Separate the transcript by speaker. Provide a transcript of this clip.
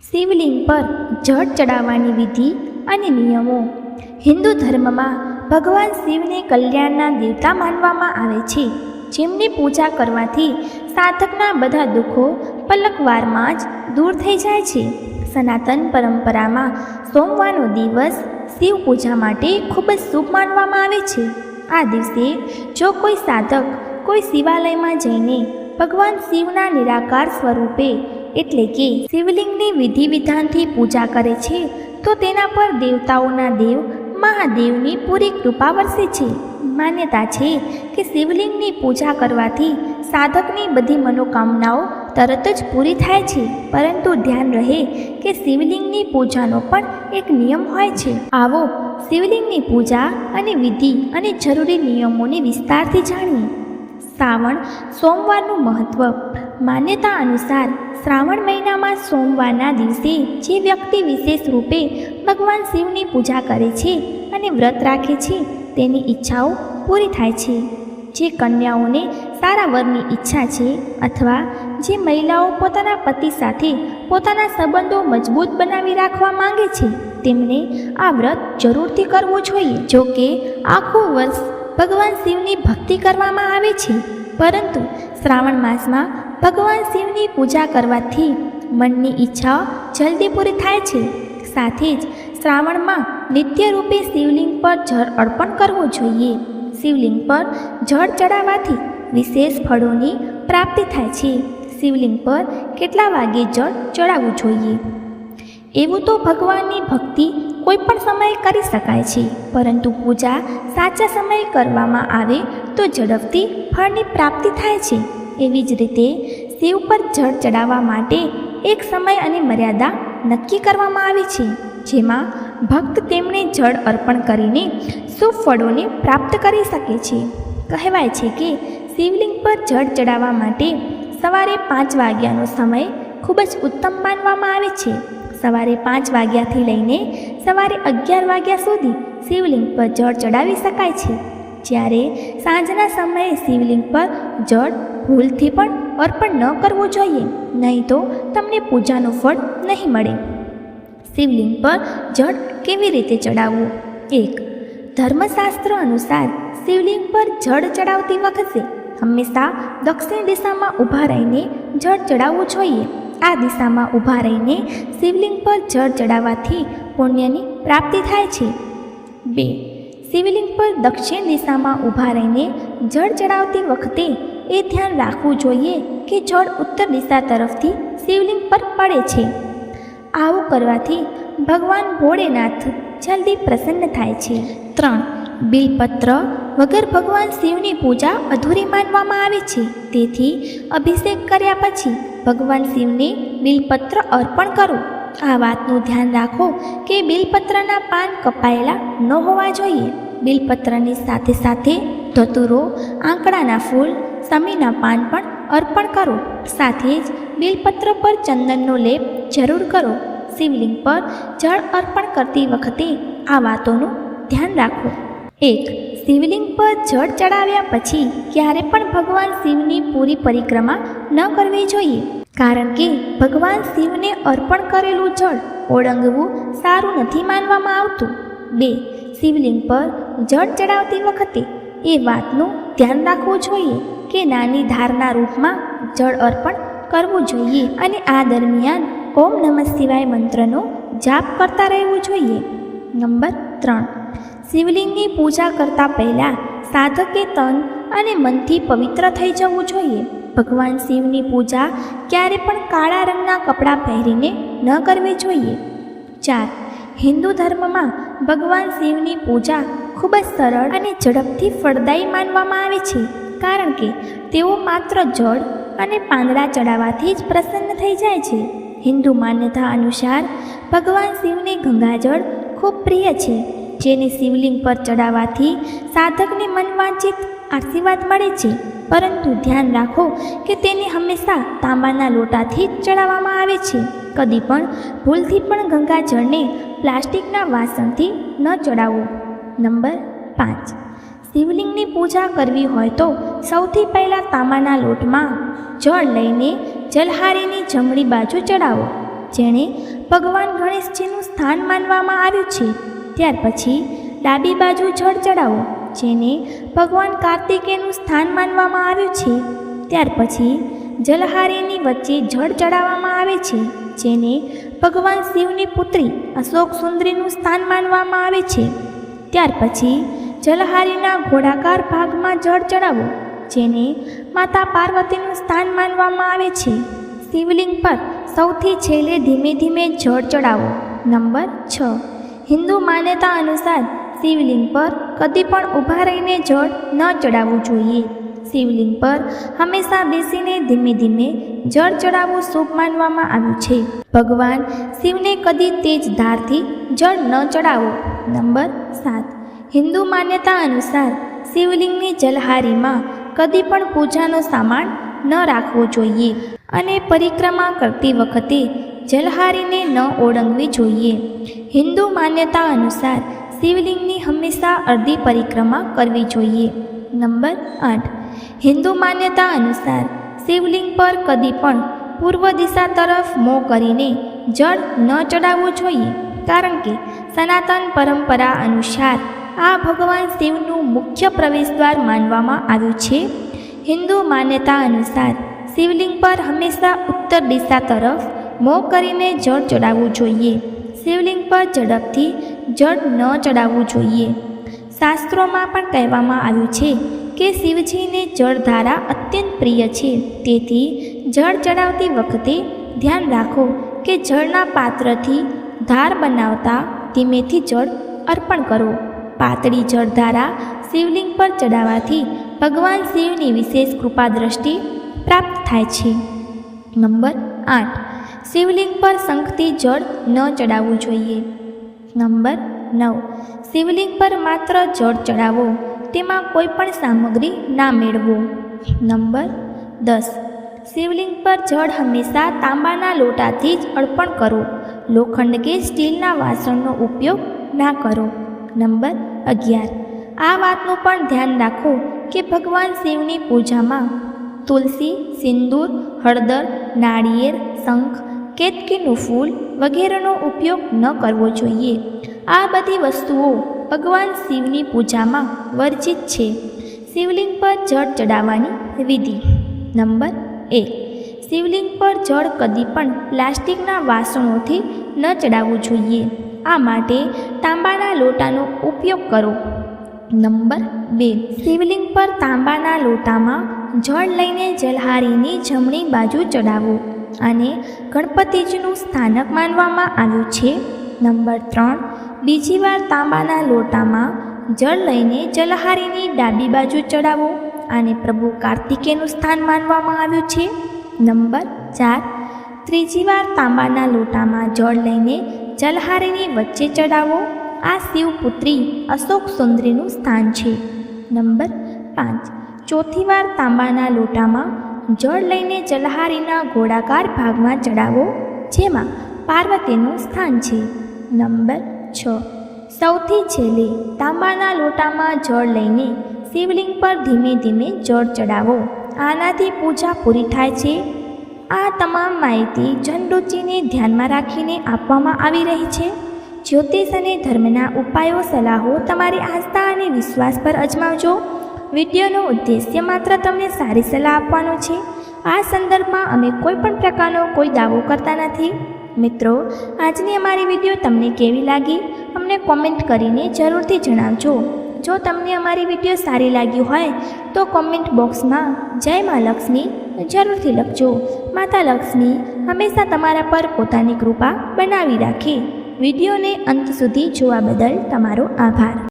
Speaker 1: શિવલિંગ પર જળ ચડાવવાની વિધિ અને નિયમો. હિન્દુ ધર્મમાં ભગવાન શિવને કલ્યાણના દેવતા માનવામાં આવે છે, જેમની પૂજા કરવાથી સાધકના બધા દુઃખો પલકવારમાં જ દૂર થઈ જાય છે. સનાતન પરંપરામાં સોમવારનો દિવસ શિવ પૂજા માટે ખૂબ જ શુભ માનવામાં આવે છે. આ દિવસે જો કોઈ સાધક કોઈ શિવાલયમાં જઈને ભગવાન શિવના નિરાકાર સ્વરૂપે એટલે કે શિવલિંગની વિધિ વિધાનથી પૂજા કરે છે તો તેના પર દેવતાઓના દેવ મહાદેવની પૂરી કૃપા વરસે છે. માન્યતા છે કે શિવલિંગની પૂજા કરવાથી સાધકની બધી મનોકામનાઓ તરત જ પૂરી થાય છે. પરંતુ ધ્યાન રહે કે શિવલિંગની પૂજાનો પણ એક નિયમ હોય છે. આવો શિવલિંગની પૂજા અને વિધિ અને જરૂરી નિયમોને વિસ્તારથી જાણીએ. શ્રાવણ સોમવારનું મહત્ત્વ. માન્યતા અનુસાર શ્રાવણ મહિનામાં સોમવારના દિવસે જે વ્યક્તિ વિશેષ રૂપે ભગવાન શિવની પૂજા કરે છે અને વ્રત રાખે છે તેની ઈચ્છાઓ પૂરી થાય છે. જે કન્યાઓને સારા વરની ઈચ્છા છે અથવા જે મહિલાઓ પોતાના પતિ સાથે પોતાના સંબંધો મજબૂત બનાવી રાખવા માંગે છે તેમને આ વ્રત જરૂરથી કરવું જોઈએ. જો કે આખું વર્ષ ભગવાન શિવની ભક્તિ કરવામાં આવે છે, પરંતુ શ્રાવણ માસમાં ભગવાન શિવની પૂજા કરવાથી મનની ઈચ્છાઓ જલ્દી પૂરી થાય છે. સાથે જ શ્રાવણમાં નિત્ય રૂપે શિવલિંગ પર જળ અર્પણ કરવું જોઈએ. શિવલિંગ પર જળ ચડાવવાથી વિશેષ ફળોની પ્રાપ્તિ થાય છે. શિવલિંગ પર કેટલા વાગે જળ ચડાવવું જોઈએ? એવું તો ભગવાનની ભક્તિ કોઈ પણ સમયે કરી શકાય છે, પરંતુ પૂજા સાચા સમયે કરવામાં આવે તો ઝડપથી ફળની પ્રાપ્તિ થાય છે. એવી જ રીતે શિવ પર જળ ચડાવવા માટે એક સમય અને મર્યાદા નક્કી કરવામાં આવી છે, જેમાં ભક્ત તેમણે જળ અર્પણ કરીને શુભ ફળોને પ્રાપ્ત કરી શકે છે. કહેવાય છે કે શિવલિંગ પર જળ ચડાવવા માટે સવારે 5 વાગ્યાનો સમય ખૂબ જ ઉત્તમ માનવામાં આવે છે. સવારે 5 વાગ્યાથી લઈને સવારે 11 વાગ્યા સુધી શિવલિંગ પર જળ ચડાવી શકાય છે. જ્યારે સાંજના સમયે શિવલિંગ પર જળ ભૂલથી પણ અર્પણ ન કરવું જોઈએ, નહીં તો તમને પૂજાનું ફળ નહીં મળે. શિવલિંગ પર જળ કેવી રીતે ચડાવવું? 1. ધર્મશાસ્ત્ર અનુસાર શિવલિંગ પર જળ ચડાવતી વખતે હંમેશા દક્ષિણ દિશામાં ઊભા રહીને જળ ચડાવવું જોઈએ. આ દિશામાં ઊભા રહીને શિવલિંગ પર જળ ચડાવવાથી પુણ્યની પ્રાપ્તિ થાય છે. 2. શિવલિંગ પર દક્ષિણ દિશામાં ઊભા રહીને જળ ચડાવતી વખતે એ ધ્યાન રાખવું જોઈએ કે જળ ઉત્તર દિશા તરફથી શિવલિંગ પર પડે છે. આવું કરવાથી ભગવાન ભોળેનાથ જલ્દી પ્રસન્ન થાય છે. 3. બિલપત્ર વગર ભગવાન શિવની પૂજા અધૂરી માનવામાં આવે છે. તેથી અભિષેક કર્યા પછી ભગવાન શિવને બિલપત્ર અર્પણ કરો. આ વાતનું ધ્યાન રાખો કે બિલપત્રના પાન કપાયેલા ન હોવા જોઈએ. બિલપત્રની સાથે સાથે ધતુરો, આંકડાના ફૂલ, સમીના પાન પણ અર્પણ કરો. સાથે જ બિલપત્ર પર ચંદનનો લેપ જરૂર કરો. શિવલિંગ પર જળ અર્પણ કરતી વખતે આ વાતોનું ધ્યાન રાખો. 1. શિવલિંગ પર જળ ચડાવ્યા પછી ક્યારે પણ ભગવાન શિવની પૂરી પરિક્રમા ન કરવી જોઈએ, કારણ કે ભગવાન શિવને અર્પણ કરેલું જળ ઓળંગવું સારું નથી માનવામાં આવતું. 2. શિવલિંગ પર જળ ચડાવતી વખતે એ વાતનું ધ્યાન રાખવું જોઈએ કે નાની ધારના રૂપમાં જળ અર્પણ કરવું જોઈએ અને આ દરમિયાન ઓમ નમઃ શિવાય મંત્રનો જાપ કરતા રહેવું જોઈએ. નંબર 3. શિવલિંગની પૂજા કરતાં પહેલાં સાધકે તન અને મનથી પવિત્ર થઈ જવું જોઈએ. ભગવાન શિવની પૂજા ક્યારે પણ કાળા રંગના કપડાં પહેરીને ન કરવી જોઈએ. 4. હિન્દુ ધર્મમાં ભગવાન શિવની પૂજા ખૂબ જ સરળ અને ઝડપથી ફળદાયી માનવામાં આવે છે, કારણ કે તેઓ માત્ર જળ અને પાંદડા ચડાવવાથી જ પ્રસન્ન થઈ જાય છે. હિન્દુ માન્યતા અનુસાર ભગવાન શિવને ગંગાજળ ખૂબ પ્રિય છે, જેને શિવલિંગ પર ચડાવવાથી સાધકને મનવાંછિત આશીર્વાદ મળે છે. પરંતુ ધ્યાન રાખો કે તેને હંમેશા તાંબાના લોટાથી જ ચડાવવામાં આવે છે. કદી પણ ભૂલથી પણ ગંગાજળને પ્લાસ્ટિકના વાસણથી ન ચડાવો. નંબર 5. શિવલિંગની પૂજા કરવી હોય તો સૌથી પહેલાં તાંબાના લોટમાં જળ લઈને જલહારીની જમણી બાજુ ચડાવો. જેણે ભગવાન ગણેશજીનું સ્થાન માનવામાં આવ્યું છે. ત્યાર પછી ડાબી બાજુ જળ ચડાવો, જેને ભગવાન કાર્તિકેયનું સ્થાન માનવામાં આવ્યું છે. ત્યાર પછી જલહારીની વચ્ચે જળ ચડાવવામાં આવે છે, જેને ભગવાન શિવની પુત્રી અશોક સુંદરીનું સ્થાન માનવામાં આવે છે. ત્યાર પછી જલહારીના ગોળાકાર ભાગમાં જળ ચડાવો, જેને માતા પાર્વતીનું સ્થાન માનવામાં આવે છે. શિવલિંગ પર સૌથી છેલ્લે ધીમે ધીમે જળ ચડાવો. નંબર 6. હિન્દુ માન્યતા અનુસાર શિવલિંગ પર કદી પણ ઊભા રહીને જળ ન ચડાવવું જોઈએ. શિવલિંગ પર હંમેશા બેસીને ધીમે ધીમે જળ ચડાવવું શુભ માનવામાં આવ્યું છે. ભગવાન શિવને કદી તેજ ધારથી જળ ન ચડાવો. નંબર 7. હિન્દુ માન્યતા અનુસાર શિવલિંગની જલહારીમાં કદી પણ પૂજાનો સામાન ન રાખવો જોઈએ અને પરિક્રમા કરતી વખતે જલહારીને ન ઓળંગવી જોઈએ. હિન્દુ માન્યતા અનુસાર શિવલિંગની હંમેશા અડધી પરિક્રમા કરવી જોઈએ. નંબર 8. હિન્દુ માન્યતા અનુસાર શિવલિંગ પર કદી પણ પૂર્વ દિશા તરફ મોં કરીને જળ ન ચડાવવું જોઈએ, કારણ કે સનાતન પરંપરા અનુસાર આ ભગવાન શિવનું મુખ્ય પ્રવેશદ્વાર માનવામાં આવ્યું છે. હિન્દુ માન્યતા અનુસાર શિવલિંગ પર હંમેશા ઉત્તર દિશા તરફ મોં કરીને જળ ચડાવવું જોઈએ. શિવલિંગ પર ઝડપથી જળ ન ચડાવવું જોઈએ. શાસ્ત્રોમાં પણ કહેવામાં આવ્યું છે કે શિવજીને જળધારા અત્યંત પ્રિય છે, તેથી જળ ચડાવતી વખતે ધ્યાન રાખો કે જળના પાત્રથી ધાર બનાવતા ધીમેથી જળ અર્પણ કરો. પાતળી જળધારા શિવલિંગ પર ચડાવવાથી ભગવાન શિવની વિશેષ કૃપા દ્રષ્ટિ પ્રાપ્ત થાય છે. નંબર 8. શિવલિંગ પર શંખથી જળ ન ચડાવવું જોઈએ. નંબર 9. શિવલિંગ પર માત્ર જળ ચડાવો, તેમાં કોઈ પણ સામગ્રી ના મેળવો. નંબર 10. શિવલિંગ પર જળ હંમેશા તાંબાના લોટાથી જ અર્પણ કરો. લોખંડ કે સ્ટીલના વાસણનો ઉપયોગ ના કરો. નંબર 11. આ વાતનું પણ ધ્યાન રાખો કે ભગવાન શિવની પૂજામાં તુલસી, સિંદૂર, હળદર, નાળિયેર, શંખ, કેતકીનું ફૂલ વગેરેનો ઉપયોગ ન કરવો જોઈએ. આ બધી વસ્તુઓ ભગવાન શિવની પૂજામાં વર્જિત છે. શિવલિંગ પર જળ ચડાવવાની વિધિ. નંબર 1. શિવલિંગ પર જળ કદી પણ પ્લાસ્ટિકના વાસણોથી ન ચડાવવું જોઈએ. આ માટે તાંબાના લોટાનો ઉપયોગ કરો. નંબર 2. શિવલિંગ પર તાંબાના લોટામાં જળ લઈને જલહારીની જમણી બાજુ ચડાવો અને ગણપતિજીનું સ્થાનક માનવામાં આવ્યું છે. નંબર 3. બીજી વાર તાંબાના લોટામાં જળ લઈને જલહારીની ડાબી બાજુ ચડાવો અને પ્રભુ કાર્તિકેયનું સ્થાન માનવામાં આવ્યું છે. નંબર 4. ત્રીજી વાર તાંબાના લોટામાં જળ લઈને જલહારીની વચ્ચે ચડાવો. આ શિવપુત્રી અશોક સુંદરીનું સ્થાન છે. નંબર 5. ચોથી વાર તાંબાના લોટામાં જળ લઈને જલહારીના ગોળાકાર ભાગમાં ચડાવો, જેમાં પાર્વતીનું સ્થાન છે. નંબર 6. સૌથી છેલ્લે તાંબાના લોટામાં જળ લઈને શિવલિંગ પર ધીમે ધીમે જળ ચડાવો. આનાથી પૂજા પૂરી થાય છે. આ તમામ માહિતી જનરુચિને ધ્યાનમાં રાખીને આપવામાં આવી રહી છે. જ્યોતિષ અને ધર્મના ઉપાયો સલાહો તમારી આસ્થા અને વિશ્વાસ પર અજમાવજો. વિડીયોનો ઉદ્દેશ્ય માત્ર તમને સારી સલાહ આપવાનો છે. આ સંદર્ભમાં અમે કોઈ પણ પ્રકારનો કોઈ દાવો કરતા નથી. મિત્રો, આજની અમારી વિડીયો તમને કેવી લાગી અમને કોમેન્ટ કરીને જરૂરથી જણાવજો. જો તમને અમારી વિડીયો સારી લાગી હોય તો કોમેન્ટ બોક્સમાં જય મા લક્ષ્મી જરૂરથી લખજો. માતા લક્ષ્મી હંમેશા તમારા પર પોતાની કૃપા બનાવી રાખે. વિડીયોને અંત સુધી જોવા બદલ તમારો આભાર.